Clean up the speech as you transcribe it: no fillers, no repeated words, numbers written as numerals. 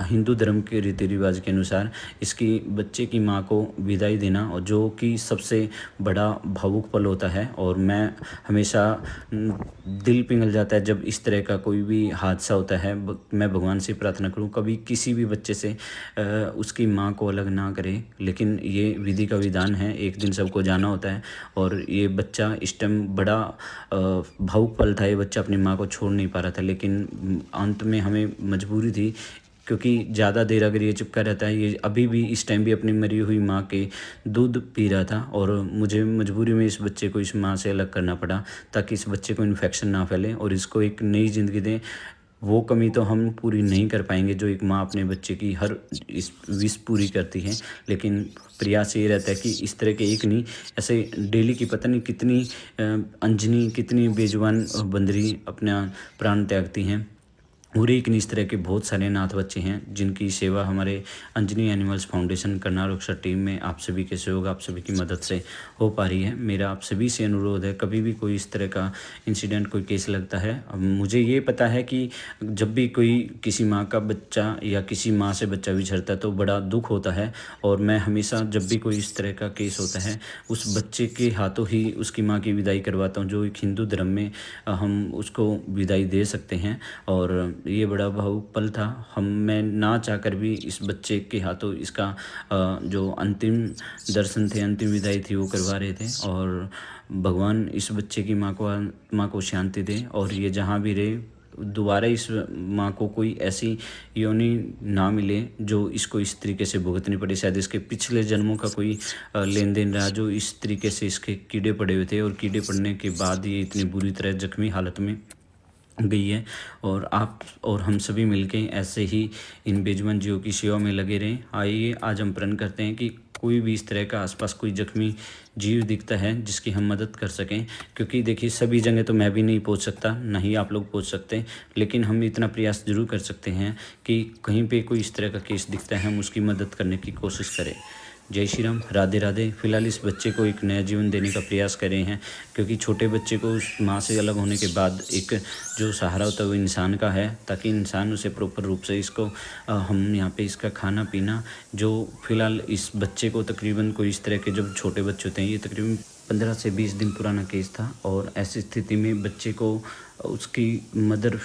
हिंदू धर्म के रीति रिवाज के अनुसार इसकी बच्चे की माँ को विदाई देना, और जो कि सबसे बड़ा भावुक पल होता है। और मैं हमेशा दिल पिघल जाता है जब इस तरह का कोई भी हादसा होता है। मैं भगवान से प्रार्थना करूं कभी किसी भी बच्चे से उसकी माँ को अलग ना करे, लेकिन ये विधि का विधान है, एक दिन सबको जाना होता है। और ये बच्चा इस टाइम बड़ा भावुक पल था, ये बच्चा अपनी माँ को छोड़ नहीं पा रहा था, लेकिन अंत में हमें मजबूरी थी, क्योंकि ज़्यादा देर अगर ये चिपका रहता है, ये अभी भी इस टाइम भी अपनी मरी हुई माँ के दूध पी रहा था, और मुझे मजबूरी में इस बच्चे को इस माँ से अलग करना पड़ा, ताकि इस बच्चे को इन्फेक्शन ना फैले और इसको एक नई ज़िंदगी दें। वो कमी तो हम पूरी नहीं कर पाएंगे जो एक माँ अपने बच्चे की हर इस विश पूरी करती है, लेकिन प्रयास ये रहता है कि इस तरह के एक नहीं, ऐसे डेली की पता नहीं कितनी अंजनी, कितनी बेजुबान बंदरी अपना प्राण त्यागती हैं। और एक नहीं, इस तरह के बहुत सारे अनाथ बच्चे हैं जिनकी सेवा हमारे अंजनी एनिमल्स फाउंडेशन करनाल अक्सर टीम में आप सभी के सहयोग, आप सभी की मदद से हो पा रही है। मेरा आप सभी से अनुरोध है, कभी भी कोई इस तरह का इंसिडेंट, कोई केस लगता है, अब मुझे ये पता है कि जब भी कोई किसी माँ का बच्चा या किसी माँ से बच्चा बिछड़ता है तो बड़ा दुख होता है। और मैं हमेशा जब भी कोई इस तरह का केस होता है उस बच्चे के हाथों ही उसकी माँ की विदाई करवाता हूँ, जो एक हिंदू धर्म में हम उसको विदाई दे सकते हैं। और ये बड़ा भावुक पल था, मैं ना चाहकर भी इस बच्चे के हाथों इसका जो अंतिम दर्शन थे, अंतिम विदाई थी, वो करवा रहे थे। और भगवान इस बच्चे की माँ को शांति दे, और ये जहाँ भी रहे दोबारा इस माँ को कोई ऐसी योनि ना मिले जो इसको इस तरीके से भुगतनी पड़े। शायद इसके पिछले जन्मों का कोई लेन देन रहा जो इस तरीके से इसके कीड़े पड़े हुए थे, और कीड़े पड़ने के बाद ये इतनी बुरी तरह जख्मी हालत में गई है। और आप और हम सभी मिलके ऐसे ही इन बेजुबान जीवों की सेवा में लगे रहें। आइए आज हम प्रण करते हैं कि कोई भी इस तरह का आसपास कोई जख्मी जीव दिखता है जिसकी हम मदद कर सकें, क्योंकि देखिए सभी जगह तो मैं भी नहीं पहुंच सकता, ना ही आप लोग पहुंच सकते, लेकिन हम इतना प्रयास जरूर कर सकते हैं कि कहीं पे कोई इस तरह का केस दिखता है हम उसकी मदद करने की कोशिश करें। जय श्री राम, राधे राधे। फिलहाल इस बच्चे को एक नया जीवन देने का प्रयास कर रहे हैं, क्योंकि छोटे बच्चे को उस माँ से अलग होने के बाद एक जो सहारा होता है वो इंसान का है, ताकि इंसान उसे प्रॉपर रूप से इसको हम यहाँ पे इसका खाना पीना, जो फिलहाल इस बच्चे को तकरीबन कोई इस तरह के जब छोटे बच्चे होते हैं, ये तकरीबन 15 से 20 दिन पुराना केस था। और ऐसी स्थिति में बच्चे को उसकी मदर